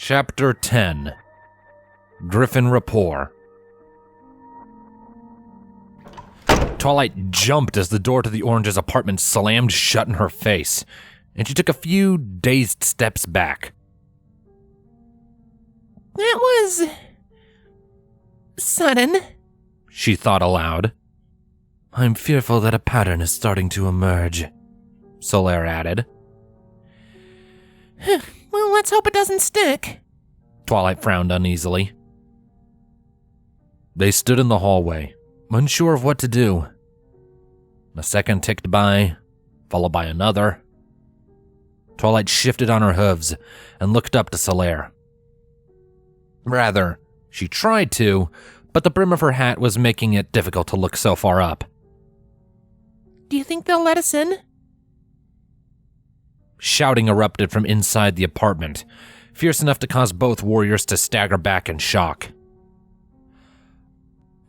Chapter 10. Griffin Rapport. Twilight jumped as the door to the Orange's apartment slammed shut in her face, and she took a few dazed steps back. That was sudden, she thought aloud. I'm fearful that a pattern is starting to emerge, Solaire added. Well, let's hope it doesn't stick. Twilight frowned uneasily. They stood in the hallway, unsure of what to do. A second ticked by, followed by another. Twilight shifted on her hooves and looked up to Solaire. Rather, she tried to, but the brim of her hat was making it difficult to look so far up. Do you think they'll let us in? Shouting erupted from inside the apartment, fierce enough to cause both warriors to stagger back in shock.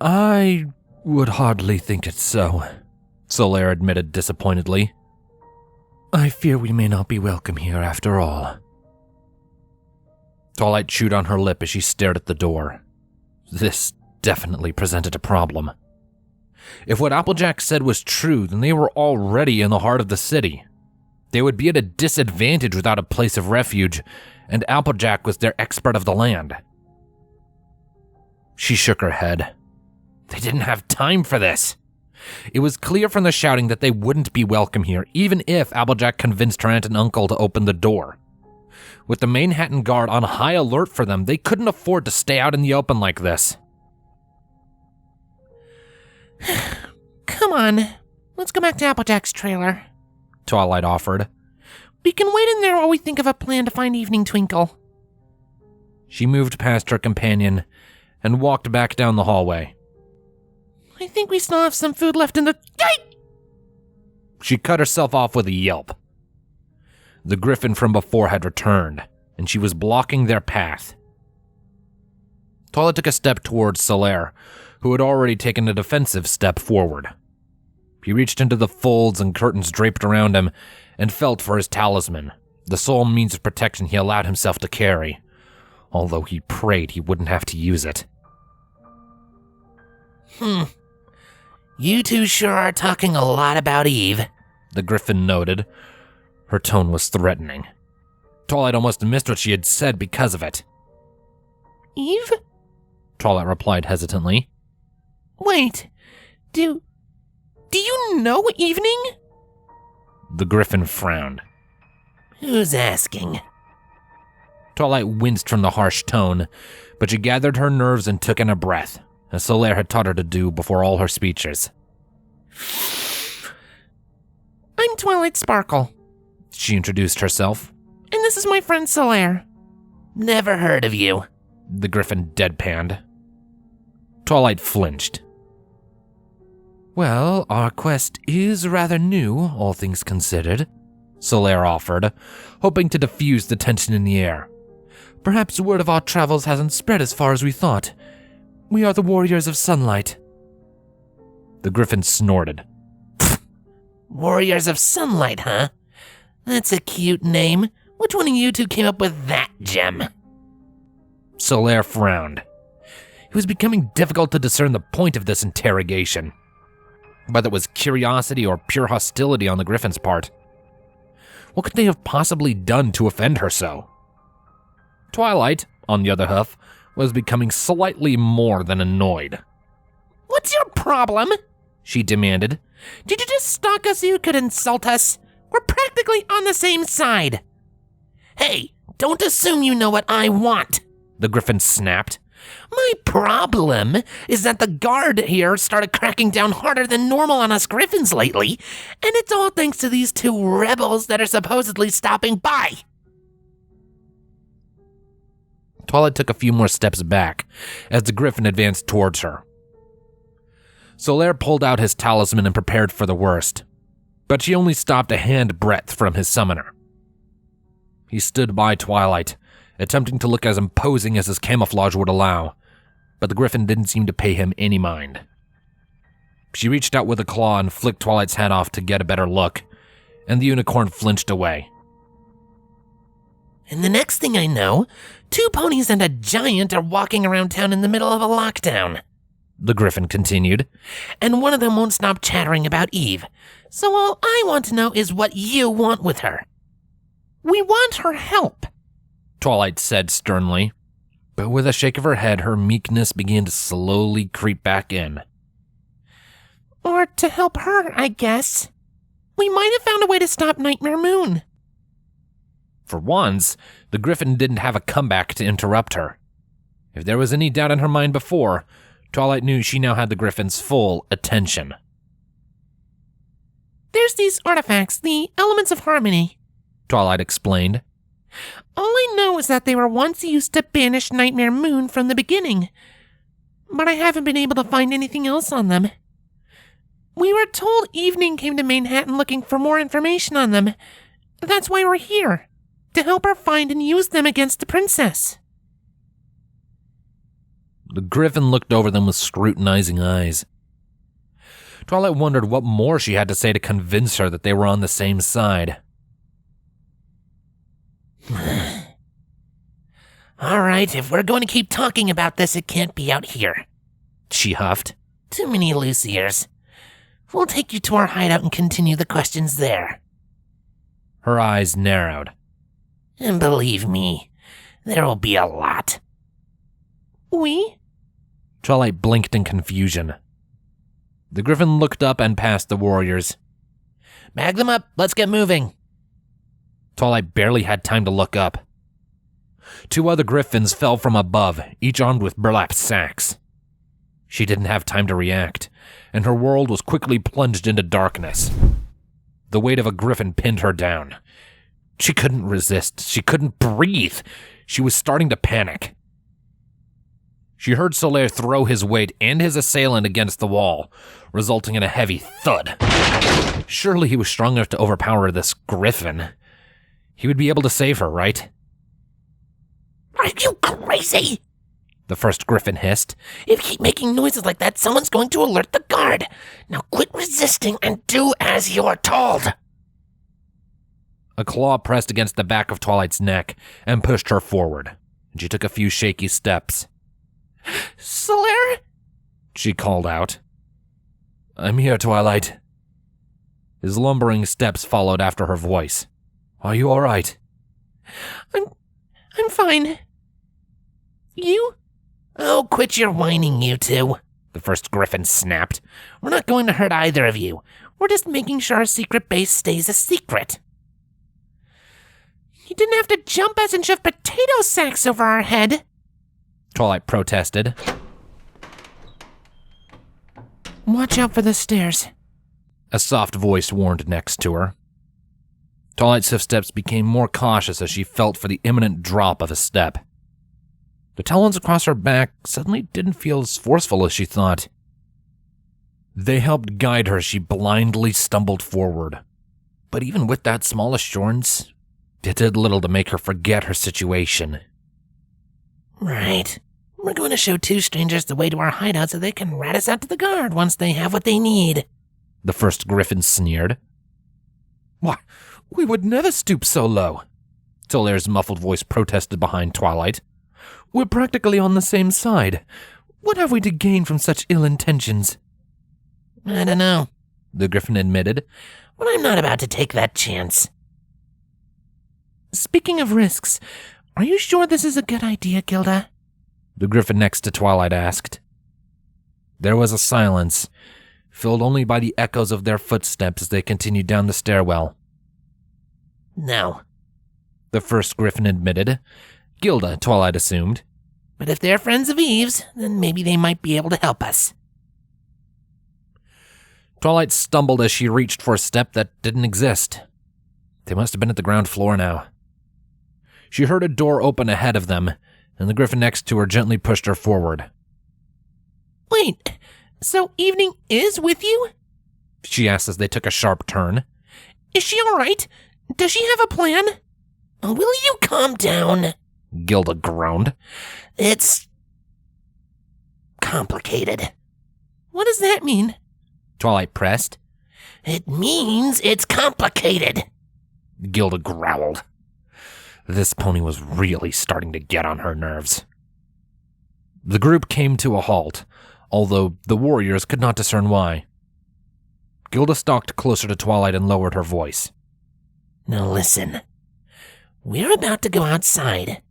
I would hardly think it so, Solaire admitted disappointedly. I fear we may not be welcome here after all. Twilight chewed on her lip as she stared at the door. This definitely presented a problem. If what Applejack said was true, then they were already in the heart of the city. They would be at a disadvantage without a place of refuge, and Applejack was their expert of the land. She shook her head. They didn't have time for this. It was clear from the shouting that they wouldn't be welcome here, even if Applejack convinced her aunt and uncle to open the door. With the Manhattan Guard on high alert for them, they couldn't afford to stay out in the open like this. Come on, let's go back to Applejack's trailer, Twilight offered. We can wait in there while we think of a plan to find Evening Twinkle. She moved past her companion and walked back down the hallway. I think we still have some food left in the... Yike! She cut herself off with a yelp. The Griffin from before had returned, and she was blocking their path. Twilight took a step towards Solaire, who had already taken a defensive step forward. He reached into the folds and curtains draped around him and felt for his talisman, the sole means of protection he allowed himself to carry, although he prayed he wouldn't have to use it. You two sure are talking a lot about Eve, the Griffin noted. Her tone was threatening. Twilight almost missed what she had said because of it. Eve? Twilight replied hesitantly. Wait, do you know Evening? The Griffin frowned. Who's asking? Twilight winced from the harsh tone, but she gathered her nerves and took in a breath, as Solaire had taught her to do before all her speeches. I'm Twilight Sparkle, she introduced herself. And this is my friend Solaire. Never heard of you, the Griffin deadpanned. Twilight flinched. Well, our quest is rather new, all things considered, Solaire offered, hoping to diffuse the tension in the air. Perhaps word of our travels hasn't spread as far as we thought. We are the Warriors of Sunlight. The Griffin snorted. Warriors of Sunlight, huh? That's a cute name. Which one of you two came up with that gem? Solaire frowned. It was becoming difficult to discern the point of this interrogation, whether it was curiosity or pure hostility on the Griffin's part. What could they have possibly done to offend her so? Twilight, on the other hand, was becoming slightly more than annoyed. What's your problem? She demanded. Did you just stalk us so you could insult us? We're practically on the same side. Hey, don't assume you know what I want, the Griffin snapped. My problem is that the guard here started cracking down harder than normal on us Griffins lately, and it's all thanks to these two rebels that are supposedly stopping by. Twilight took a few more steps back as the Griffin advanced towards her. Solaire pulled out his talisman and prepared for the worst, but she only stopped a handbreadth from his summoner. He stood by Twilight, attempting to look as imposing as his camouflage would allow, but the Griffin didn't seem to pay him any mind. She reached out with a claw and flicked Twilight's hat off to get a better look, and the unicorn flinched away. And the next thing I know, 2 ponies and a giant are walking around town in the middle of a lockdown," the Griffin continued, "and one of them won't stop chattering about Eve. So all I want to know is what you want with her." We want her help, Twilight said sternly, but with a shake of her head, her meekness began to slowly creep back in. or to help her, I guess. We might have found a way to stop Nightmare Moon. For once, the Griffin didn't have a comeback to interrupt her. If there was any doubt in her mind before, Twilight knew she now had the Griffin's full attention. There's these artifacts, the elements of harmony, Twilight explained. All I know is that they were once used to banish Nightmare Moon from the beginning, but I haven't been able to find anything else on them. We were told Evening came to Manhattan looking for more information on them. That's why we're here, to help her find and use them against the princess. The Griffin looked over them with scrutinizing eyes. Twilight wondered what more she had to say to convince her that they were on the same side. "All right, if we're going to keep talking about this, it can't be out here," she huffed. "Too many loose ears. We'll take you to our hideout and continue the questions there." Her eyes narrowed. "And believe me, there will be a lot." We? Twilight blinked in confusion. The Griffin looked up and past the warriors. "Bag them up, let's get moving." Twilight barely had time to look up. 2 other Griffins fell from above, each armed with burlap sacks. She didn't have time to react, and her world was quickly plunged into darkness. The weight of a Griffin pinned her down. She couldn't resist. She couldn't breathe. She was starting to panic. She heard Solaire throw his weight and his assailant against the wall, resulting in a heavy thud. Surely he was strong enough to overpower this Griffin. He would be able to save her, right? "Are you crazy?" The first Griffin hissed. "If you keep making noises like that, someone's going to alert the guard. Now quit resisting and do as you're told." A claw pressed against the back of Twilight's neck and pushed her forward, and she took a few shaky steps. Solaire? She called out. "I'm here, Twilight." His lumbering steps followed after her voice. "Are you all right?" I'm fine. You? "Oh, quit your whining, you two," the first Griffin snapped. "We're not going to hurt either of you. We're just making sure our secret base stays a secret." You didn't have to jump us and shove potato sacks over our head, Twilight protested. Watch out for the stairs, A soft voice warned next to her. Twilight's steps became more cautious as she felt for the imminent drop of a step. The talons across her back suddenly didn't feel as forceful as she thought. They helped guide her as she blindly stumbled forward. But even with that small assurance, it did little to make her forget her situation. "Right. We're going to show 2 strangers the way to our hideout so they can rat us out to the guard once they have what they need," the first Griffin sneered. "Why, we would never stoop so low," Solaire's muffled voice protested behind Twilight. "We're practically on the same side. What have we to gain from such ill intentions?" "I don't know," the Griffin admitted. "but I'm not about to take that chance." Speaking of risks, are you sure this is a good idea, Gilda? The Griffin next to Twilight asked. There was a silence, filled only by the echoes of their footsteps as they continued down the stairwell. "No. The first Griffin admitted. Gilda, Twilight assumed. But if they're friends of Eve's, then maybe they might be able to help us." Twilight stumbled as she reached for a step that didn't exist. They must have been at the ground floor now. She heard a door open ahead of them, and the Griffin next to her gently pushed her forward. Wait, so Evening is with you? She asked as they took a sharp turn. Is she all right? Does she have a plan? "Will you calm down?" Gilda groaned. "It's complicated." What does that mean? Twilight pressed. "It means it's complicated." Gilda growled. This pony was really starting to get on her nerves. The group came to a halt, although the warriors could not discern why. Gilda stalked closer to Twilight and lowered her voice. Now listen. We're about to go outside.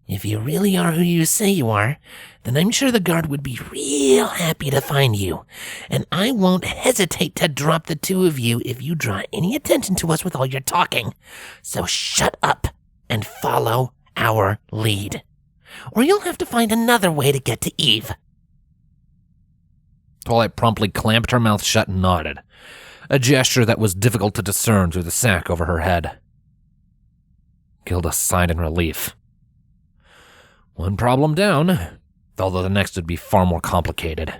If you really are who you say you are, then I'm sure the guard would be real happy to find you, and I won't hesitate to drop the two of you if you draw any attention to us with all your talking. So shut up and follow our lead, or you'll have to find another way to get to Eve. Twilight promptly clamped her mouth shut and nodded, a gesture that was difficult to discern through the sack over her head. Gilda sighed in relief. One problem down, although the next would be far more complicated.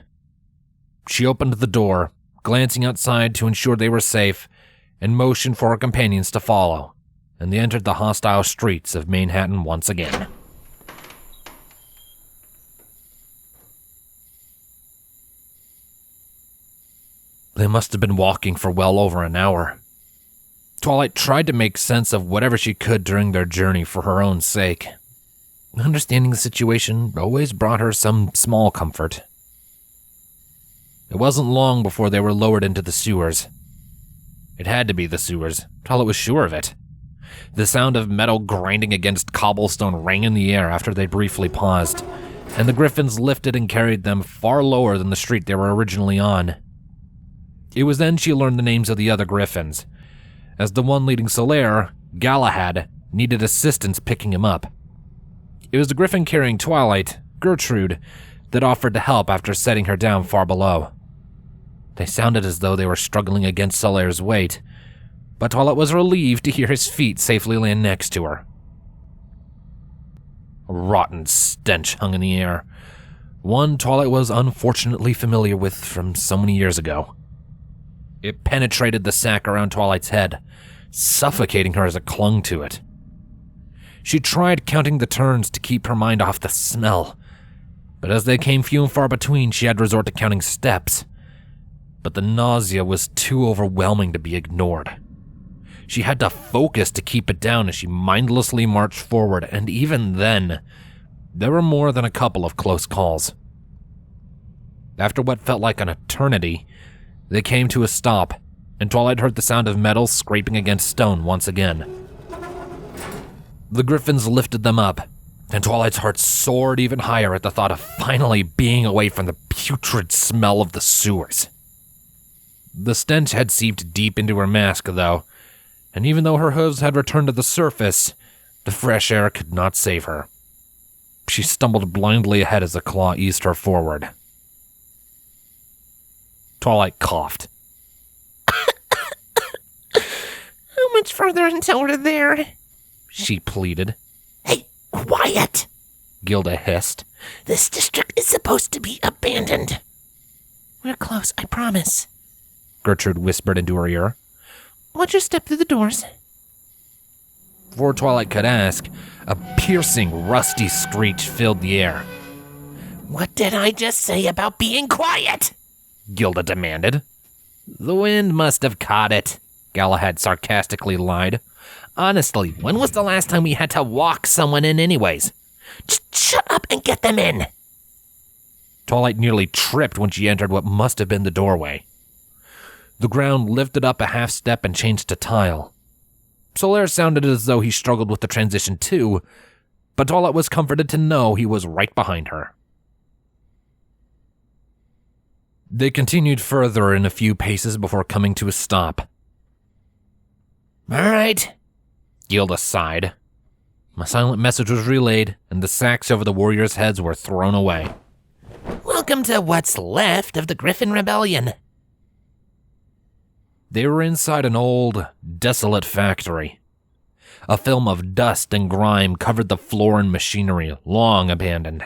She opened the door, glancing outside to ensure they were safe, and motioned for her companions to follow, and they entered the hostile streets of Manhattan once again. They must have been walking for well over an hour. Twilight tried to make sense of whatever she could during their journey for her own sake. Understanding the situation always brought her some small comfort. It wasn't long before they were lowered into the sewers. It had to be the sewers, Twilight was sure of it. The sound of metal grinding against cobblestone rang in the air after they briefly paused, and the Griffins lifted and carried them far lower than the street they were originally on. It was then she learned the names of the other Griffins, as the one leading Solaire, Galahad, needed assistance picking him up. It was the Griffin carrying Twilight, Gertrude, that offered to help after setting her down far below. They sounded as though they were struggling against Solaire's weight, but Twilight was relieved to hear his feet safely land next to her. A rotten stench hung in the air, one Twilight was unfortunately familiar with from so many years ago. It penetrated the sack around Twilight's head, suffocating her as it clung to it. She tried counting the turns to keep her mind off the smell, but as they came few and far between, she had resort to counting steps. But the nausea was too overwhelming to be ignored. She had to focus to keep it down as she mindlessly marched forward, and even then, there were more than a couple of close calls. After what felt like an eternity, they came to a stop, and Twilight heard the sound of metal scraping against stone once again. The Griffins lifted them up, and Twilight's heart soared even higher at the thought of finally being away from the putrid smell of the sewers. The stench had seeped deep into her mask, though, and even though her hooves had returned to the surface, the fresh air could not save her. She stumbled blindly ahead as the claw eased her forward. Twilight coughed. How much further until we're there? She pleaded. Hey, quiet! Gilda hissed. This district is supposed to be abandoned. We're close, I promise. Gertrude whispered into her ear. Watch your step through the doors. Before Twilight could ask, a piercing, rusty screech filled the air. What did I just say about being quiet? Gilda demanded. The wind must have caught it, Galahad sarcastically lied. Honestly, when was the last time we had to walk someone in anyways? Just shut up and get them in. Twilight nearly tripped when she entered what must have been the doorway. The ground lifted up a half step and changed to tile. Solaire sounded as though he struggled with the transition too, but Twilight was comforted to know he was right behind her. They continued further in a few paces before coming to a stop. All right, Gilda sighed. A silent message was relayed, and the sacks over the warriors' heads were thrown away. Welcome to what's left of the Griffin Rebellion. They were inside an old, desolate factory. A film of dust and grime covered the floor and machinery, long abandoned.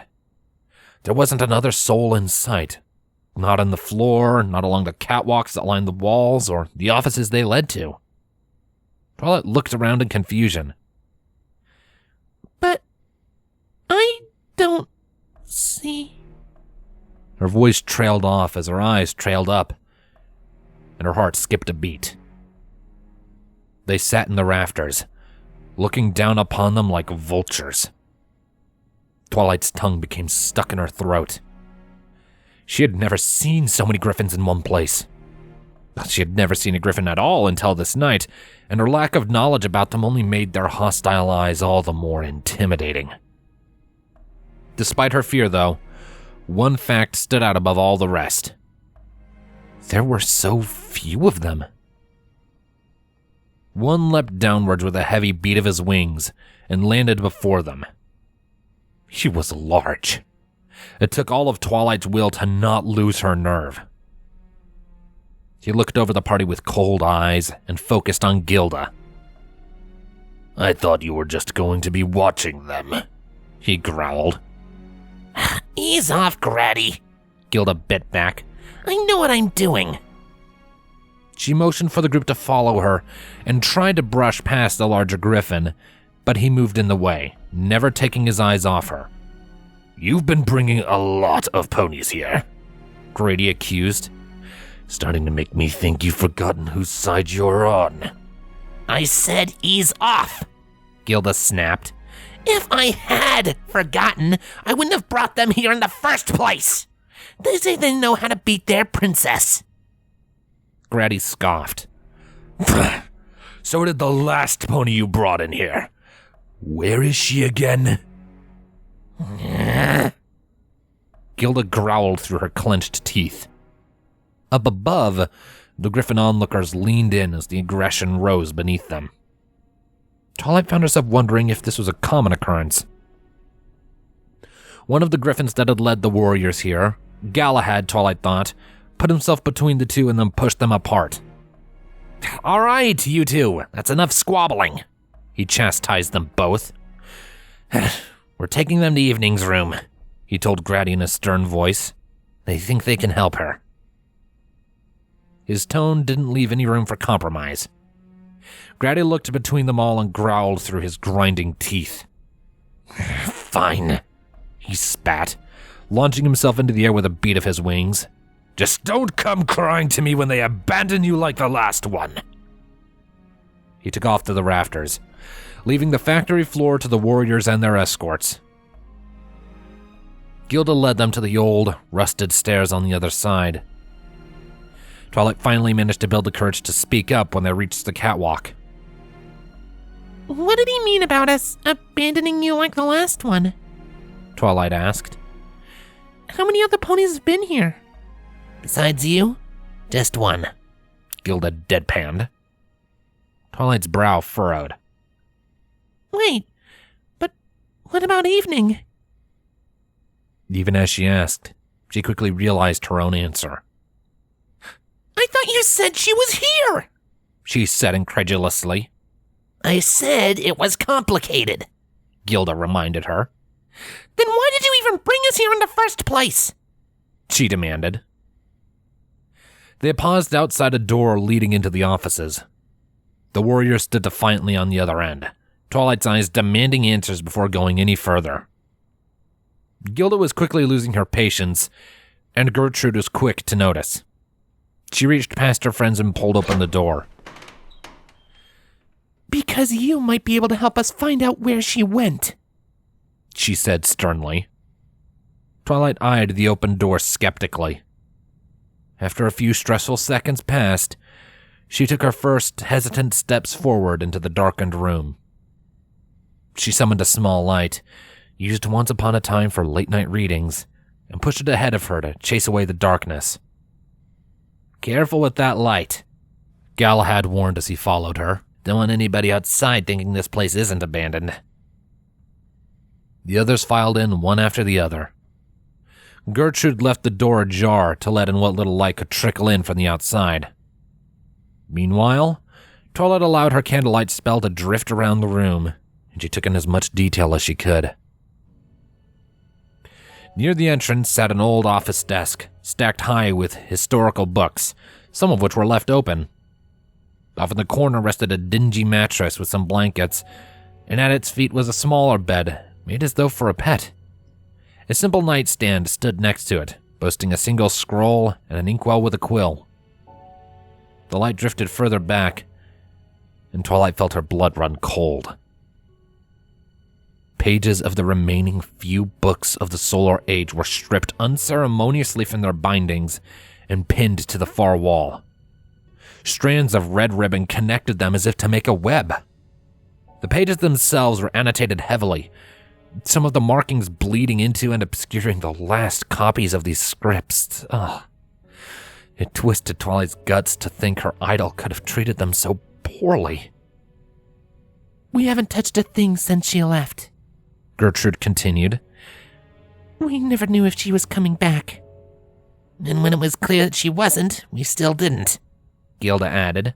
There wasn't another soul in sight. Not on the floor, not along the catwalks that lined the walls, or the offices they led to. Twilight looked around in confusion. But I don't see. Her voice trailed off as her eyes trailed up, and her heart skipped a beat. They sat in the rafters, looking down upon them like vultures. Twilight's tongue became stuck in her throat. She had never seen so many griffins in one place. She had never seen a griffin at all until this night, and her lack of knowledge about them only made their hostile eyes all the more intimidating. Despite her fear, though, one fact stood out above all the rest. There were so few of them. One leapt downwards with a heavy beat of his wings and landed before them. He was large. It took all of Twilight's will to not lose her nerve. He looked over the party with cold eyes and focused on Gilda. "I thought you were just going to be watching them," he growled. Ease off, Gratty, Gilda bit back. I know what I'm doing. She motioned for the group to follow her and tried to brush past the larger griffin, but he moved in the way, never taking his eyes off her. "You've been bringing a lot of ponies here," Grady accused. "Starting to make me think you've forgotten whose side you're on." I said ease off, Gilda snapped. If I had forgotten, I wouldn't have brought them here in the first place. They say they know how to beat their princess. Grady scoffed. "So did the last pony you brought in here. Where is she again?" Gilda growled through her clenched teeth. Up above, the Griffin onlookers leaned in as the aggression rose beneath them. Twilight found herself wondering if this was a common occurrence. One of the Griffins that had led the warriors here, Galahad, Twilight thought, put himself between the two and then pushed them apart. "All right, you two, that's enough squabbling," he chastised them both. "We're taking them to Evening's room," he told Grady in a stern voice. "They think they can help her." His tone didn't leave any room for compromise. Grady looked between them all and growled through his grinding teeth. "Fine," he spat, launching himself into the air with a beat of his wings. "Just don't come crying to me when they abandon you like the last one." He took off to the rafters, leaving the factory floor to the warriors and their escorts. Gilda led them to the old, rusted stairs on the other side. Twilight finally managed to build the courage to speak up when they reached the catwalk. What did he mean about us abandoning you like the last one? Twilight asked. How many other ponies have been here? Besides you, just one, Gilda deadpanned. Twilight's brow furrowed. Wait, but what about Evening? Even as she asked, she quickly realized her own answer. I thought you said she was here, she said incredulously. I said it was complicated, Gilda reminded her. Then why did you even bring us here in the first place? She demanded. They paused outside a door leading into the offices. The warrior stood defiantly on the other end, Twilight's eyes demanding answers before going any further. Gilda was quickly losing her patience, and Gertrude was quick to notice. She reached past her friends and pulled open the door. Because you might be able to help us find out where she went, she said sternly. Twilight eyed the open door skeptically. After a few stressful seconds passed, she took her first hesitant steps forward into the darkened room. She summoned a small light, used once upon a time for late-night readings, and pushed it ahead of her to chase away the darkness. Careful with that light, Galahad warned as he followed her. Don't want anybody outside thinking this place isn't abandoned. The others filed in one after the other. Gertrude left the door ajar to let in what little light could trickle in from the outside. Meanwhile, Twilight allowed her candlelight spell to drift around the room, and she took in as much detail as she could. Near the entrance sat an old office desk, stacked high with historical books, some of which were left open. Off in the corner rested a dingy mattress with some blankets, and at its feet was a smaller bed, made as though for a pet. A simple nightstand stood next to it, boasting a single scroll and an inkwell with a quill. The light drifted further back, and Twilight felt her blood run cold. Pages of the remaining few books of the Solar Age were stripped unceremoniously from their bindings and pinned to the far wall. Strands of red ribbon connected them as if to make a web. The pages themselves were annotated heavily, some of the markings bleeding into and obscuring the last copies of these scripts. It twisted Twilight's guts to think her idol could have treated them so poorly. We haven't touched a thing since she left, Gertrude continued. We never knew if she was coming back. And when it was clear that she wasn't, we still didn't, Gilda added.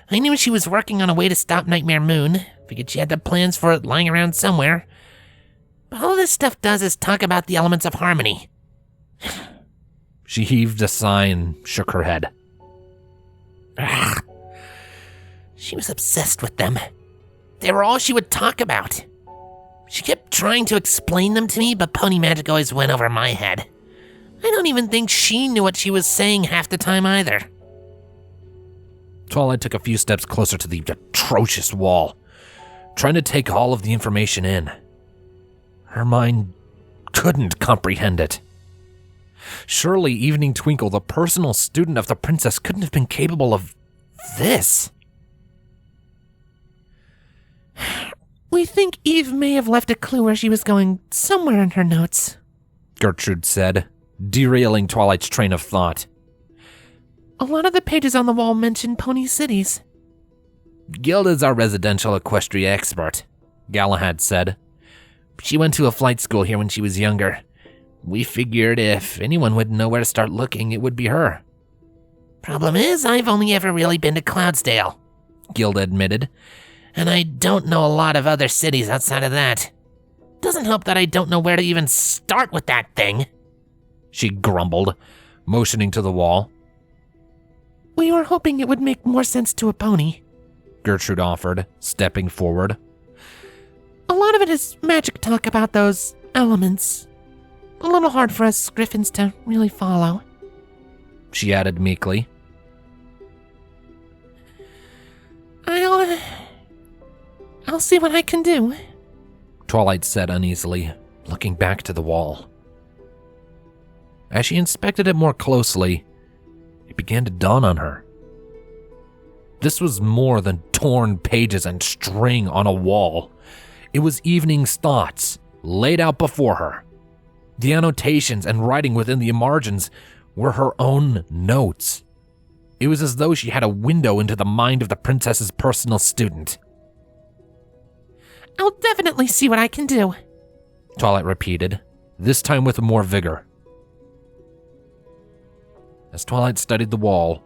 I knew she was working on a way to stop Nightmare Moon. Figured she had the plans for it lying around somewhere. But all this stuff does is talk about the elements of harmony. She heaved a sigh and shook her head. She was obsessed with them. They were all she would talk about. She kept trying to explain them to me, but pony magic always went over my head. I don't even think she knew what she was saying half the time either. Twilight took a few steps closer to the atrocious wall, trying to take all of the information in. Her mind couldn't comprehend it. Surely Evening Twinkle, the personal student of the princess, couldn't have been capable of this. We think Eve may have left a clue where she was going somewhere in her notes, Gertrude said, derailing Twilight's train of thought. A lot of the pages on the wall mention pony cities. Gilda's our residential equestria expert, Galahad said. She went to a flight school here when she was younger. We figured if anyone would know where to start looking, it would be her. Problem is, I've only ever really been to Cloudsdale, Gilda admitted. And I don't know a lot of other cities outside of that. Doesn't help that I don't know where to even start with that thing, she grumbled, motioning to the wall. We were hoping it would make more sense to a pony, Gertrude offered, stepping forward. A lot of it is magic talk about those elements. A little hard for us Griffins to really follow, she added meekly. I'll see what I can do, Twilight said uneasily, looking back to the wall. As she inspected it more closely, it began to dawn on her. This was more than torn pages and string on a wall. It was Evening's thoughts, laid out before her. The annotations and writing within the margins were her own notes. It was as though she had a window into the mind of the princess's personal student. I'll definitely see what I can do, Twilight repeated, this time with more vigor. As Twilight studied the wall,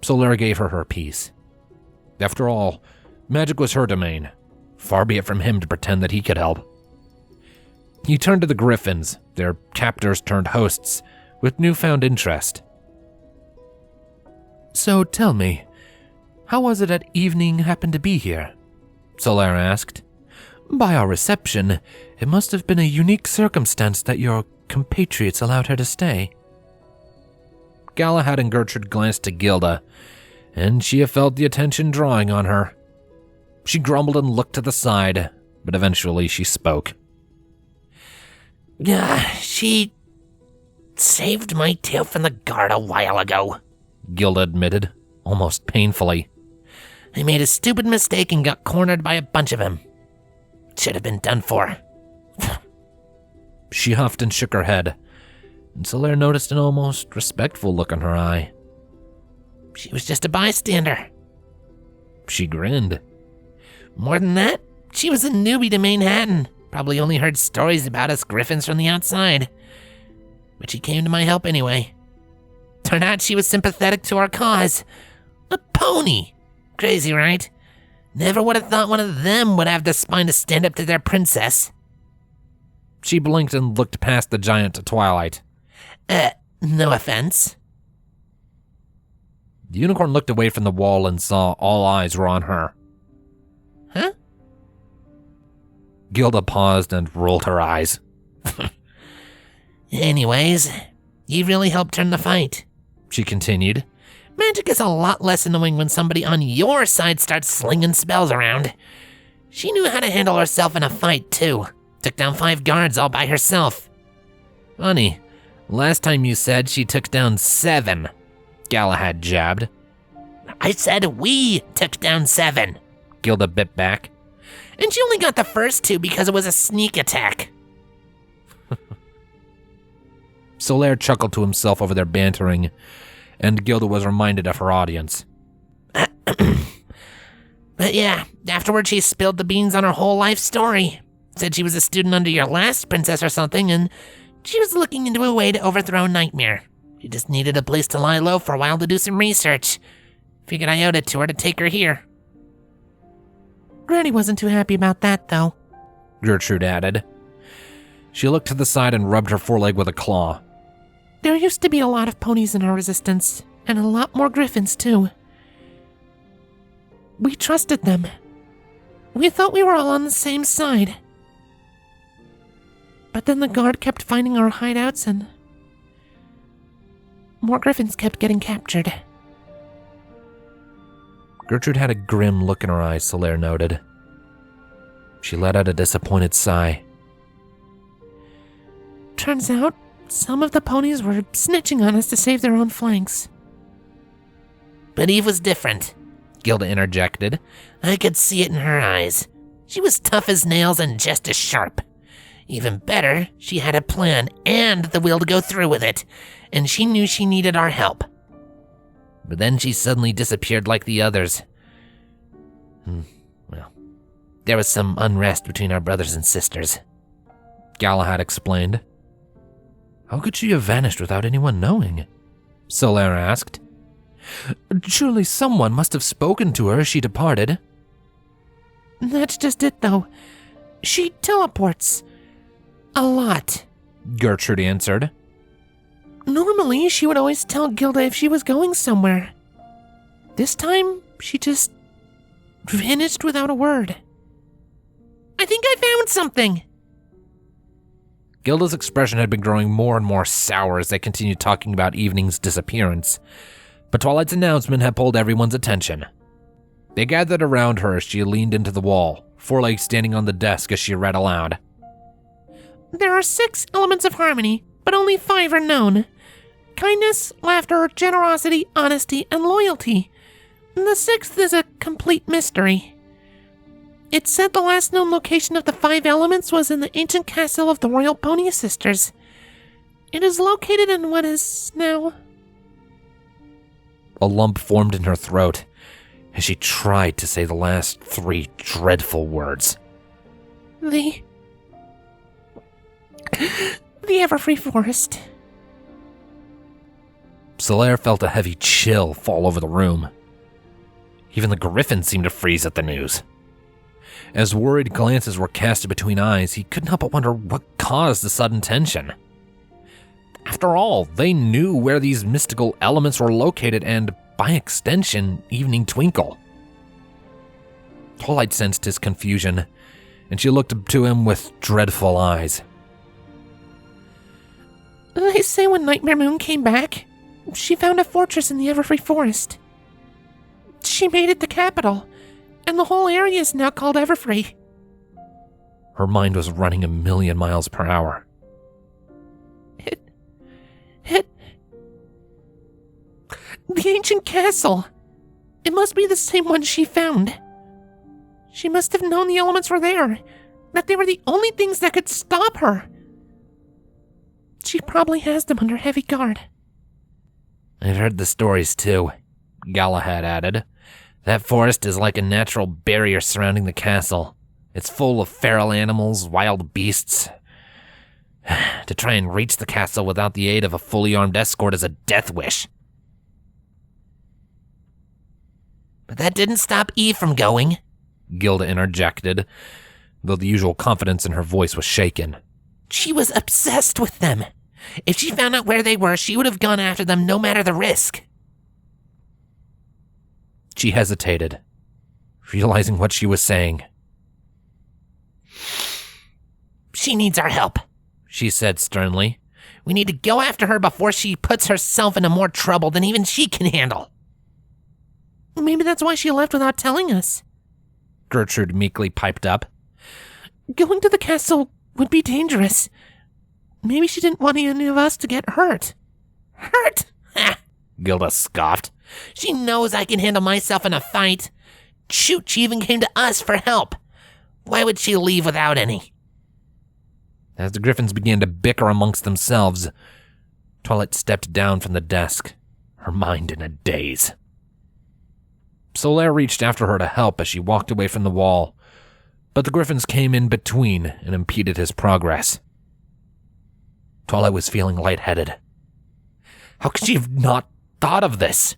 Solaire gave her her piece. After all, magic was her domain. Far be it from him to pretend that he could help. He turned to the Griffins, their captors turned hosts, with newfound interest. So tell me, how was it that Evening happened to be here? Solaire asked. By our reception, it must have been a unique circumstance that your compatriots allowed her to stay. Galahad and Gertrude glanced to Gilda, and she felt the attention drawing on her. She grumbled and looked to the side, but eventually she spoke. She saved my tail from the guard a while ago, Gilda admitted, almost painfully. I made a stupid mistake and got cornered by a bunch of them. Should have been done for. She huffed and shook her head, and Solaire noticed an almost respectful look in her eye. She was just a bystander. She grinned. More than that, she was a newbie to Manhattan. Probably only heard stories about us Griffins from the outside. But she came to my help anyway. Turned out she was sympathetic to our cause. A pony. Crazy, right? Never would have thought one of them would have the spine to stand up to their princess. She blinked and looked past the giant to Twilight. No offense. The unicorn looked away from the wall and saw all eyes were on her. Huh? Gilda paused and rolled her eyes. Anyways, you really helped turn the fight, she continued. Magic is a lot less annoying when somebody on your side starts slinging spells around. She knew how to handle herself in a fight, too. Took down 5 guards all by herself. Funny, last time you said she took down 7, Galahad jabbed. I said we took down 7. Gilda bit back. And she only got the first 2 because it was a sneak attack. Solaire chuckled to himself over their bantering, and Gilda was reminded of her audience. But yeah, afterward she spilled the beans on her whole life story. Said she was a student under your last princess or something, and she was looking into a way to overthrow Nightmare. She just needed a place to lie low for a while to do some research. Figured I owed it to her to take her here. Granny wasn't too happy about that, though, Gertrude added. She looked to the side and rubbed her foreleg with a claw. There used to be a lot of ponies in our resistance, and a lot more griffins, too. We trusted them. We thought we were all on the same side. But then the guard kept finding our hideouts, and more griffins kept getting captured. Gertrude had a grim look in her eyes, Solaire noted. She let out a disappointed sigh. Turns out, some of the ponies were snitching on us to save their own flanks. But Eve was different, Gilda interjected. I could see it in her eyes. She was tough as nails and just as sharp. Even better, she had a plan and the will to go through with it, and she knew she needed our help. But then she suddenly disappeared like the others. Well, there was some unrest between our brothers and sisters, Galahad explained. How could she have vanished without anyone knowing? Solaire asked. Surely someone must have spoken to her as she departed. That's just it, though. She teleports. A lot, Gertrude answered. Normally, she would always tell Gilda if she was going somewhere. This time, she just vanished without a word. I think I found something. Gilda's expression had been growing more and more sour as they continued talking about Evening's disappearance, but Twilight's announcement had pulled everyone's attention. They gathered around her as she leaned into the wall, foreleg standing on the desk as she read aloud. There are 6 elements of harmony, but only 5 are known. Kindness, laughter, generosity, honesty, and loyalty. The 6th is a complete mystery. It said the last known location of the 5 elements was in the ancient castle of the Royal Pony Sisters. It is located in what is now... A lump formed in her throat as she tried to say the last 3 dreadful words. The Everfree Forest. Solaire felt a heavy chill fall over the room. Even the Griffin seemed to freeze at the news. As worried glances were cast between eyes, he couldn't help but wonder what caused the sudden tension. After all, they knew where these mystical elements were located and, by extension, Evening Twinkle. Twilight sensed his confusion, and she looked to him with dreadful eyes. They say when Nightmare Moon came back, she found a fortress in the Everfree Forest. She made it the capital, and the whole area is now called Everfree. Her mind was running 1,000,000 miles per hour. The ancient castle. It must be the same one she found. She must have known the elements were there, that they were the only things that could stop her. She probably has them under heavy guard. I've heard the stories too, Galahad added. That forest is like a natural barrier surrounding the castle. It's full of feral animals, wild beasts. To try and reach the castle without the aid of a fully armed escort is a death wish. But that didn't stop Eve from going, Gilda interjected, though the usual confidence in her voice was shaken. She was obsessed with them. If she found out where they were, she would have gone after them no matter the risk. She hesitated, realizing what she was saying. She needs our help, she said sternly. We need to go after her before she puts herself into more trouble than even she can handle. Maybe that's why she left without telling us. Gertrude meekly piped up. Going to the castle would be dangerous. Maybe she didn't want any of us to get hurt. Hurt? Ha! Gilda scoffed. She knows I can handle myself in a fight. Shoot, she even came to us for help. Why would she leave without any? As the Griffins began to bicker amongst themselves, Twilight stepped down from the desk, her mind in a daze. Solaire reached after her to help as she walked away from the wall, but the Griffins came in between and impeded his progress. Twilight was feeling lightheaded. How could she have not thought of this?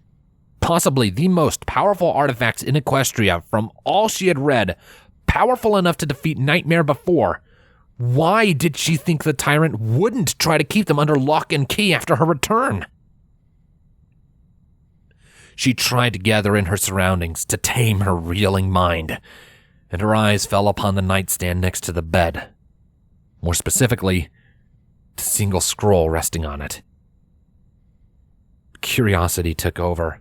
Possibly the most powerful artifacts in Equestria from all she had read, powerful enough to defeat Nightmare before. Why did she think the tyrant wouldn't try to keep them under lock and key after her return? She tried to gather in her surroundings, to tame her reeling mind, and her eyes fell upon the nightstand next to the bed. More specifically, the single scroll resting on it. Curiosity took over,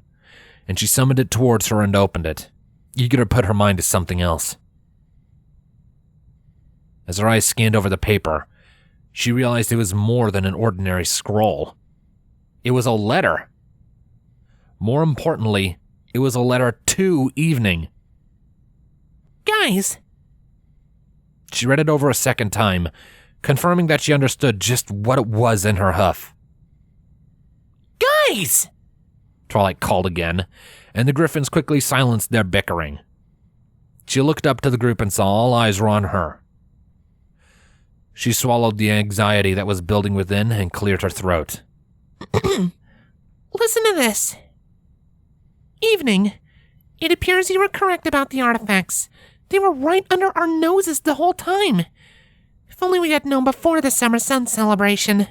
and she summoned it towards her and opened it, eager to put her mind to something else. As her eyes scanned over the paper, she realized it was more than an ordinary scroll. It was a letter. More importantly, it was a letter to Evening. Guys! She read it over a second time, confirming that she understood just what it was in her hoof. Guys! Twilight called again, and the Griffins quickly silenced their bickering. She looked up to the group and saw all eyes were on her. She swallowed the anxiety that was building within and cleared her throat. Listen to this. Evening, it appears you were correct about the artifacts. They were right under our noses the whole time. If only we had known before the Summer Sun celebration.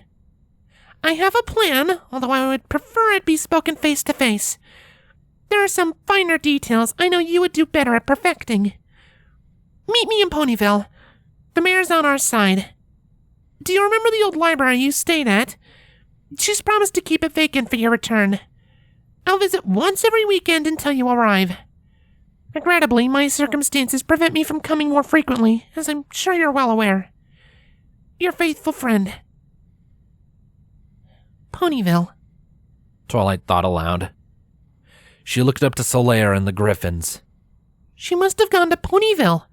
I have a plan, although I would prefer it be spoken face to face. There are some finer details I know you would do better at perfecting. Meet me in Ponyville. The mayor's on our side. Do you remember the old library you stayed at? She's promised to keep it vacant for your return. I'll visit once every weekend until you arrive. Regrettably, my circumstances prevent me from coming more frequently, as I'm sure you're well aware. Your faithful friend. Ponyville. Twilight thought aloud. She looked up to Solaire and the Griffins. She must have gone to Ponyville.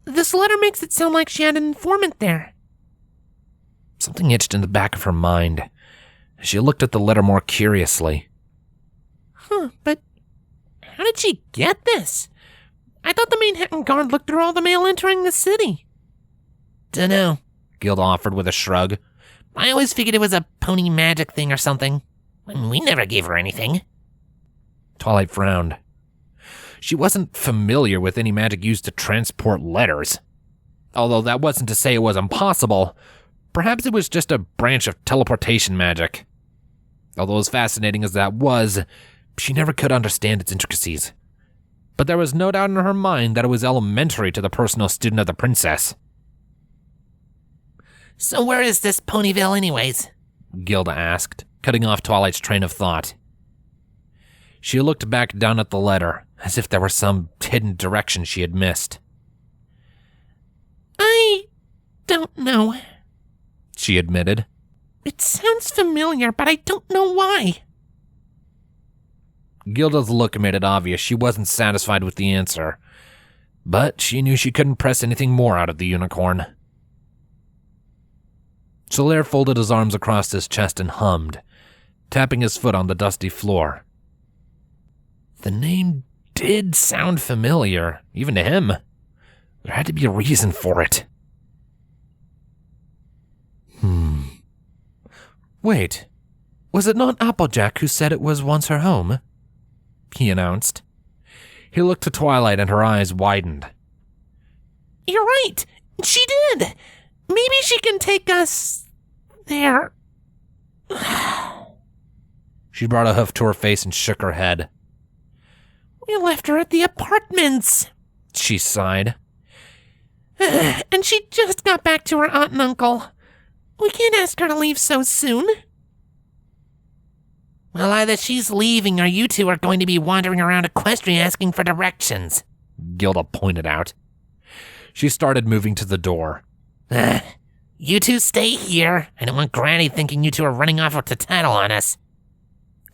This letter makes it sound like she had an informant there. Something itched in the back of her mind. She looked at the letter more curiously. But how did she get this? I thought the Manhattan Guard looked through all the mail entering the city. Dunno, Gilda offered with a shrug. I always figured it was a pony magic thing or something. We never gave her anything. Twilight frowned. She wasn't familiar with any magic used to transport letters. Although that wasn't to say it was impossible. Perhaps it was just a branch of teleportation magic. Although as fascinating as that was, she never could understand its intricacies. But there was no doubt in her mind that it was elementary to the personal student of the princess. So where is this Ponyville anyways? Gilda asked, cutting off Twilight's train of thought. She looked back down at the letter, as if there were some hidden direction she had missed. I don't know, she admitted. It sounds familiar, but I don't know why. Gilda's look made it obvious she wasn't satisfied with the answer, but she knew she couldn't press anything more out of the unicorn. Solaire folded his arms across his chest and hummed, tapping his foot on the dusty floor. The name did sound familiar, even to him. There had to be a reason for it. Wait, was it not Applejack who said it was once her home? He announced. He looked to Twilight and her eyes widened. You're right, she did. Maybe she can take us there. She brought a hoof to her face and shook her head. We left her at the apartments, she sighed. And she just got back to her aunt and uncle. We can't ask her to leave so soon. Well, either she's leaving or you two are going to be wandering around Equestria asking for directions, Gilda pointed out. She started moving to the door. You two stay here. I don't want Granny thinking you two are running off to tattle on us.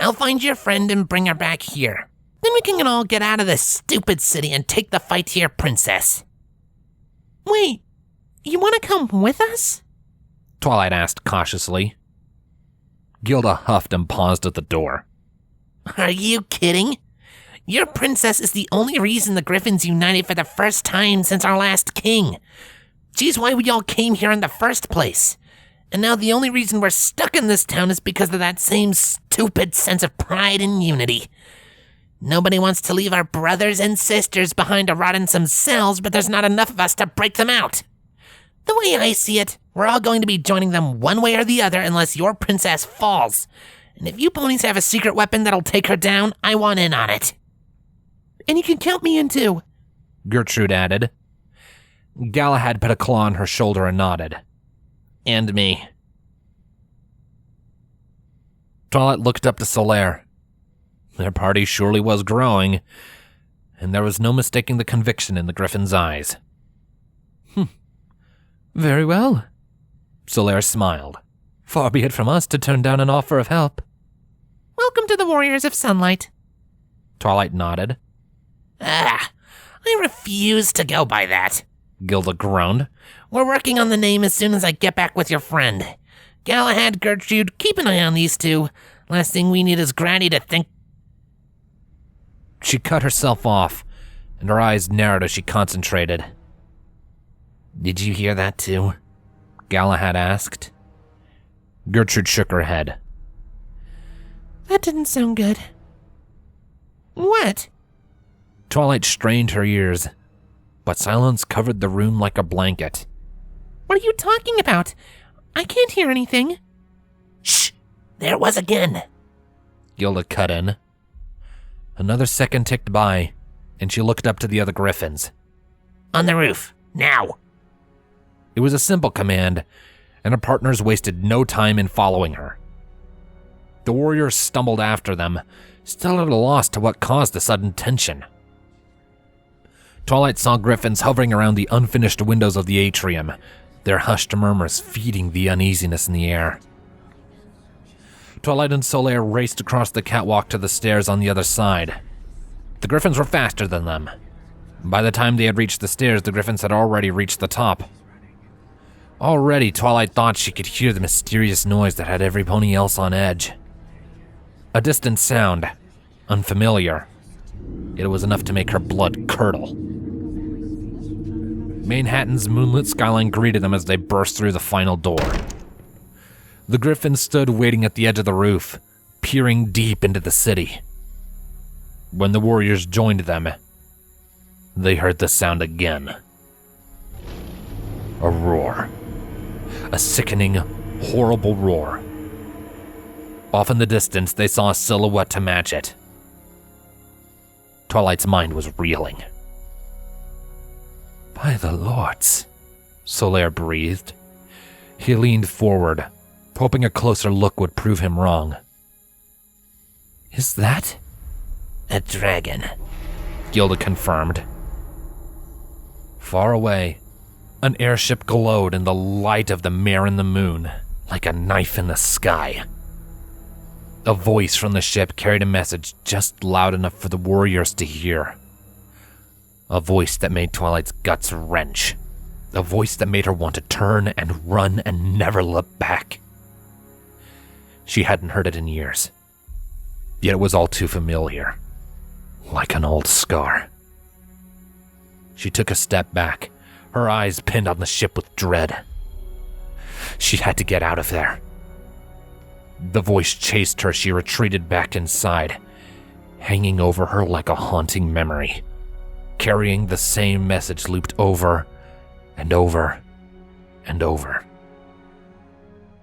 I'll find your friend and bring her back here. Then we can all get out of this stupid city and take the fight to your princess. Wait, you want to come with us? Twilight asked cautiously. Gilda huffed and paused at the door. Are you kidding? Your princess is the only reason the Griffins united for the first time since our last king. She's why we all came here in the first place. And now the only reason we're stuck in this town is because of that same stupid sense of pride and unity. Nobody wants to leave our brothers and sisters behind to rot in some cells, but there's not enough of us to break them out. The way I see it, we're all going to be joining them one way or the other unless your princess falls. And if you ponies have a secret weapon that'll take her down, I want in on it. And you can count me in too, Gertrude added. Galahad put a claw on her shoulder and nodded. And me. Twilight looked up to Solaire. Their party surely was growing, and there was no mistaking the conviction in the Griffin's eyes. Very well, Solaire smiled. Far be it from us to turn down an offer of help. Welcome to the Warriors of Sunlight. Twilight nodded. I refuse to go by that. Gilda groaned. We're working on the name as soon as I get back with your friend. Galahad, Gertrude, keep an eye on these two. Last thing we need is Granny to think. She cut herself off, and her eyes narrowed as she concentrated. Did you hear that too? Galahad asked. Gertrude shook her head. That didn't sound good. What? Twilight strained her ears, but silence covered the room like a blanket. What are you talking about? I can't hear anything. Shh! There it was again. Gilda cut in. Another second ticked by, and she looked up to the other Griffins. On the roof, now. It was a simple command, and her partners wasted no time in following her. The warriors stumbled after them, still at a loss to what caused the sudden tension. Twilight saw Griffins hovering around the unfinished windows of the atrium, their hushed murmurs feeding the uneasiness in the air. Twilight and Solaire raced across the catwalk to the stairs on the other side. The Griffins were faster than them. By the time they had reached the stairs, the Griffins had already reached the top. Already, Twilight thought she could hear the mysterious noise that had every pony else on edge. A distant sound, unfamiliar. It was enough to make her blood curdle. Manhattan's moonlit skyline greeted them as they burst through the final door. The Griffins stood waiting at the edge of the roof, peering deep into the city. When the warriors joined them, they heard the sound again. A roar. A sickening, horrible roar. Off in the distance, they saw a silhouette to match it. Twilight's mind was reeling. By the lords, Solaire breathed. He leaned forward, hoping a closer look would prove him wrong. Is that? A dragon, Gilda confirmed. Far away, an airship glowed in the light of the mare and the moon, like a knife in the sky. A voice from the ship carried a message just loud enough for the warriors to hear. A voice that made Twilight's guts wrench. A voice that made her want to turn and run and never look back. She hadn't heard it in years, yet it was all too familiar, like an old scar. She took a step back, her eyes pinned on the ship with dread. She had to get out of there. The voice chased her. She retreated back inside, hanging over her like a haunting memory, carrying the same message looped over and over and over.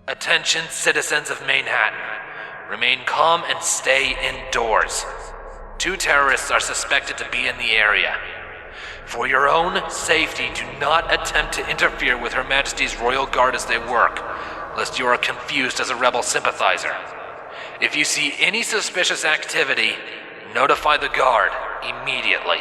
Attention, citizens of Manhattan. Remain calm and stay indoors. 2 terrorists are suspected to be in the area. For your own safety, do not attempt to interfere with Her Majesty's Royal Guard as they work, lest you are confused as a rebel sympathizer. If you see any suspicious activity, notify the Guard immediately.